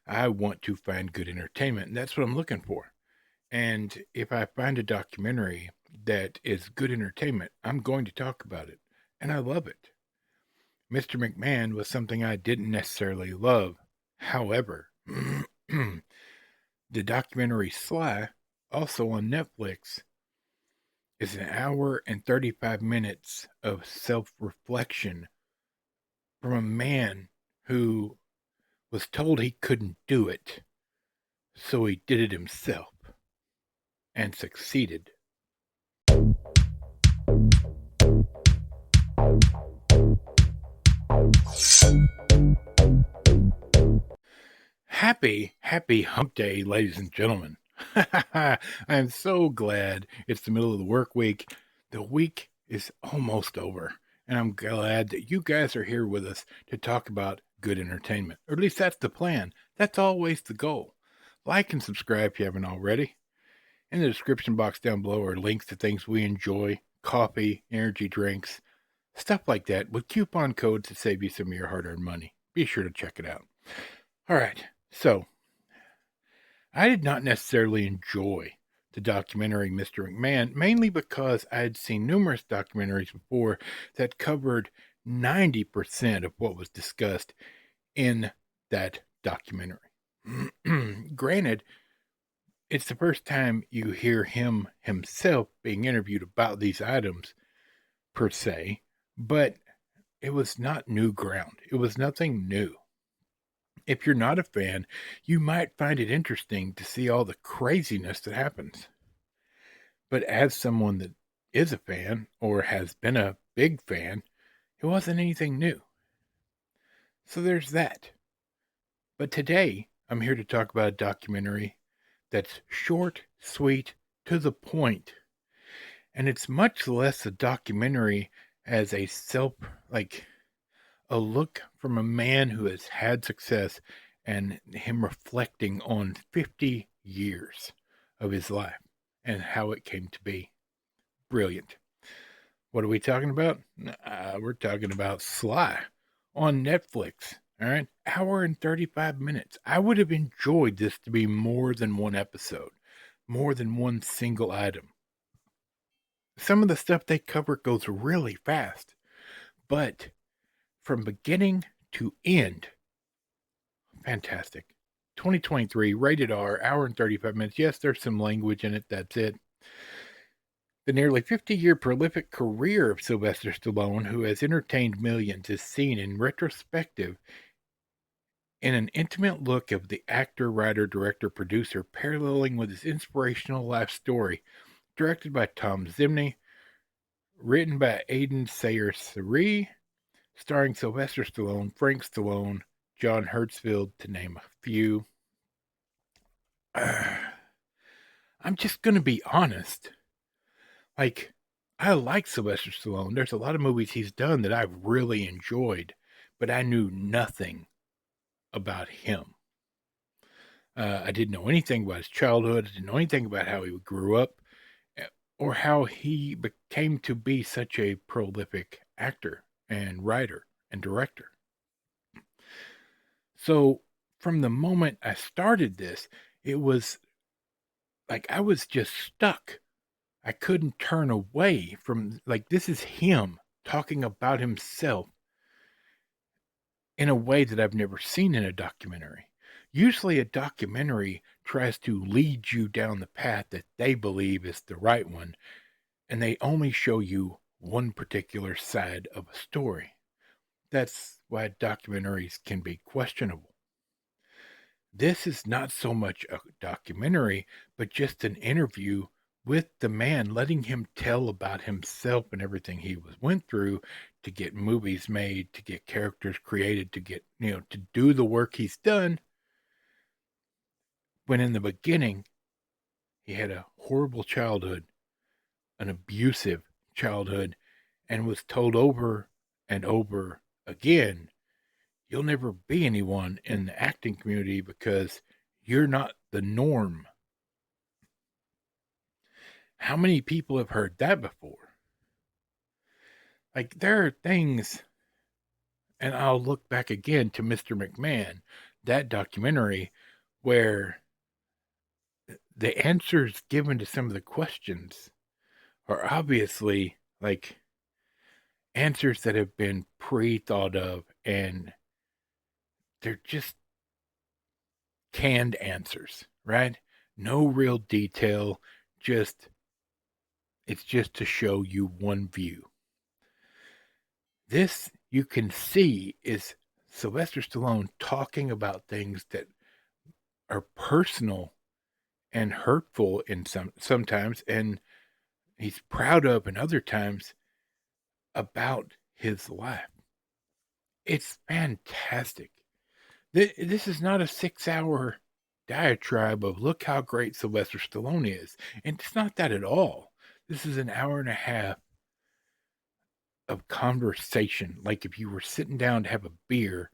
I want to find good entertainment, and that's what I'm looking for. And if I find a documentary that is good entertainment, I'm going to talk about it, and I love it. Mr. McMahon was something I didn't necessarily love. However, the documentary Sly, also on Netflix, is an hour and 35 minutes of self reflection from a man who was told he couldn't do it, so he did it himself and succeeded. Happy hump day, ladies and gentlemen. I am so glad it's the middle of the work week. The week is almost over, and I'm glad that you guys are here with us to talk about good entertainment. Or at least that's the plan. That's always the goal. Like and subscribe if you haven't already. In the description box down below are links to things we enjoy, coffee, energy drinks, stuff like that, with coupon codes to save you some of your hard-earned money. Be sure to check it out. All right, so I did not necessarily enjoy the documentary Mr. McMahon, mainly because I had seen numerous documentaries before that covered 90% of what was discussed in that documentary. Granted, it's the first time you hear him himself being interviewed about these items, per se, but it was not new ground. It was nothing new. If you're not a fan, you might find it interesting to see all the craziness that happens. But as someone that is a fan or has been a big fan, it wasn't anything new. So there's that. But today, I'm here to talk about a documentary that's short, sweet, to the point. And it's much less a documentary as a like a look from a man who has had success and him reflecting on 50 years of his life and how it came to be. Brilliant. What are we talking about? We're talking about Sly on Netflix. All right. Hour and 35 minutes. I would have enjoyed this to be more than one episode, more than one single item. Some of the stuff they cover goes really fast, but from beginning to end, fantastic. 2023, rated R, hour and 35 minutes. Yes, there's some language in it. That's it. The nearly 50-year prolific career of Sylvester Stallone, who has entertained millions, is seen in retrospective in an intimate look of the actor, writer, director, producer, paralleling with his inspirational life story. Directed by Tom Zimney, written by Aidan Sayers-Sari, starring Sylvester Stallone, Frank Stallone, John Hertzfeld, to name a few. I'm just going to be honest. Like, I like Sylvester Stallone. There's a lot of movies he's done that I've really enjoyed, but I knew nothing about him. I didn't know anything about his childhood. I didn't know anything about how he grew up or how he became to be such a prolific actor and writer and director. So from the moment I started this, it was like I was just stuck. I couldn't turn away from, like, this is him talking about himself in a way that I've never seen in a documentary. Usually a documentary tries to lead you down the path that they believe is the right one, and they only show you one particular side of a story. That's why documentaries can be questionable. This is not so much a documentary, but just an interview with the man, letting him tell about himself and everything he went through to get movies made, to get characters created, to get, to do the work he's done. When in the beginning, he had a horrible childhood, an abusive childhood, and was told over and over again, you'll never be anyone in the acting community because you're not the norm. How many people have heard that before? Like, there are things, and I'll look back again to Mr. McMahon, that documentary where the answers given to some of the questions are obviously like answers that have been pre-thought of, and they're just canned answers, right? No real detail, just it's just to show you one view. This you can see is Sylvester Stallone talking about things that are personal and hurtful in sometimes, and he's proud of in other times about his life. It's fantastic. This is not a 6 hour diatribe of look how great Sylvester Stallone is. And it's not that at all. This is an hour and a half of conversation. Like if you were sitting down to have a beer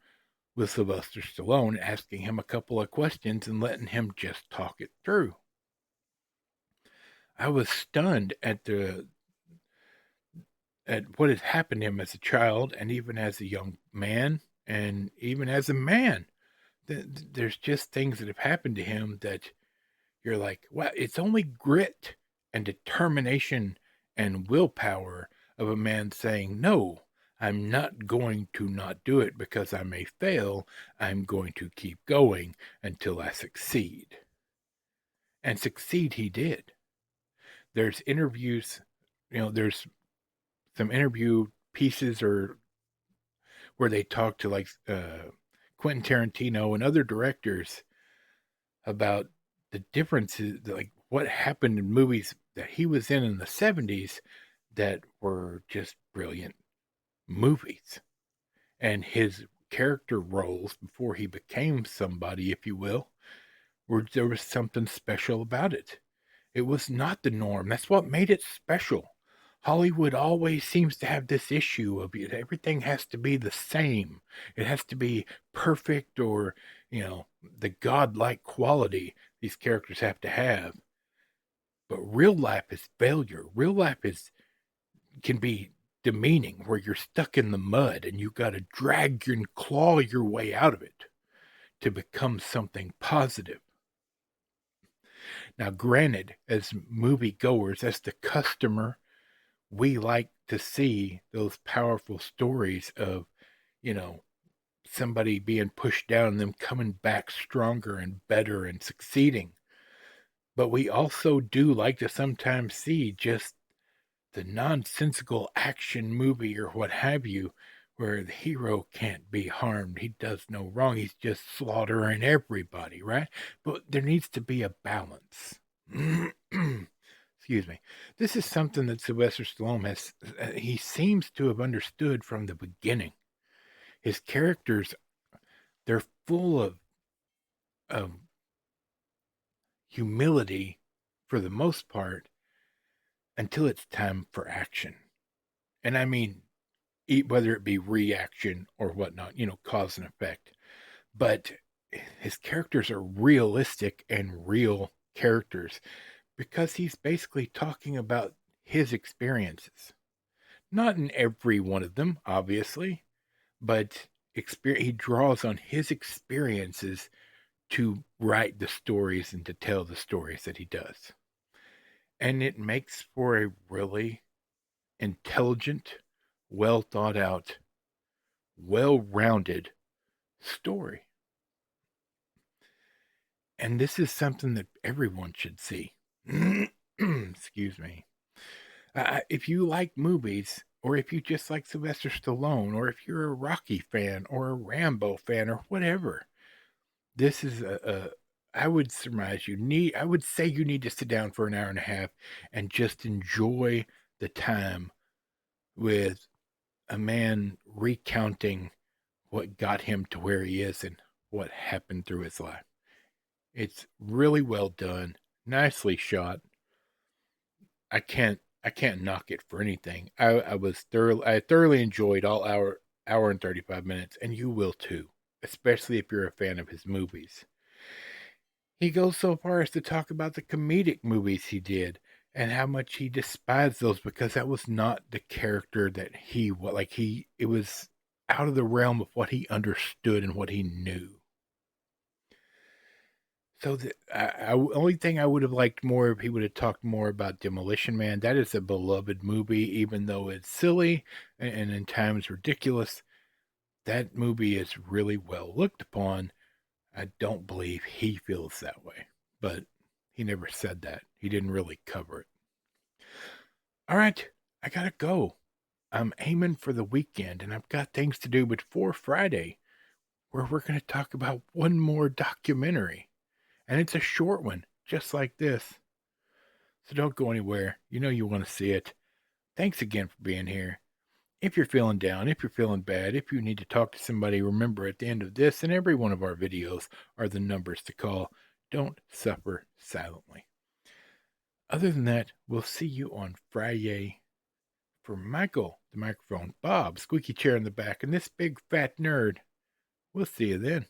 with Sylvester Stallone, asking him a couple of questions and letting him just talk it through. I was stunned at what had happened to him as a child and even as a young man and even as a man. There's just things that have happened to him that you're like, wow, it's only grit and determination and willpower of a man saying, no, I'm not going to not do it because I may fail. I'm going to keep going until I succeed. And succeed he did. There's interviews, there's some interview pieces or where they talk to like Quentin Tarantino and other directors about the differences, like what happened in movies that he was in the 70s that were just brilliant movies. And his character roles before he became somebody, if you will, there was something special about it. It was not the norm. That's what made it special. Hollywood always seems to have this issue of everything has to be the same. It has to be perfect or, the godlike quality these characters have to have. But real life is failure. Real life can be demeaning where you're stuck in the mud and you got to drag and claw your way out of it to become something positive. Now, granted, as moviegoers, as the customer, we like to see those powerful stories of, somebody being pushed down and them coming back stronger and better and succeeding. But we also do like to sometimes see just the nonsensical action movie or what have you, where the hero can't be harmed. He does no wrong. He's just slaughtering everybody, right? But there needs to be a balance. Excuse me. This is something that Sylvester Stallone he seems to have understood from the beginning. His characters, they're full of humility for the most part until it's time for action. And I mean, whether it be reaction or whatnot, cause and effect. But his characters are realistic and real characters because he's basically talking about his experiences. Not in every one of them, obviously, but he draws on his experiences to write the stories and to tell the stories that he does. And it makes for a really intelligent, well thought out, well rounded story. And this is something that everyone should see. Excuse me. If you like movies, or if you just like Sylvester Stallone, or if you're a Rocky fan, or a Rambo fan, or whatever, this is I would surmise I would say you need to sit down for an hour and a half and just enjoy the time with a man recounting what got him to where he is and what happened through his life. It's really well done, nicely shot. I can't knock it for anything. I thoroughly enjoyed all hour and 35 minutes, and you will too, especially if you're a fan of his movies. He goes so far as to talk about the comedic movies he did and how much he despised those because that was not the character that it was out of the realm of what he understood and what he knew. So only thing I would have liked more if he would have talked more about Demolition Man. That is a beloved movie, even though it's silly and in times ridiculous. That movie is really well looked upon. I don't believe he feels that way, but he never said that. He didn't really cover it. All right, I gotta go. I'm aiming for the weekend, and I've got things to do before Friday, where we're going to talk about one more documentary. And it's a short one, just like this. So don't go anywhere. You know you want to see it. Thanks again for being here. If you're feeling down, if you're feeling bad, if you need to talk to somebody, remember at the end of this and every one of our videos are the numbers to call. Don't suffer silently. Other than that, we'll see you on Friday. For Michael, the microphone, Bob, squeaky chair in the back, and this big fat nerd. We'll see you then.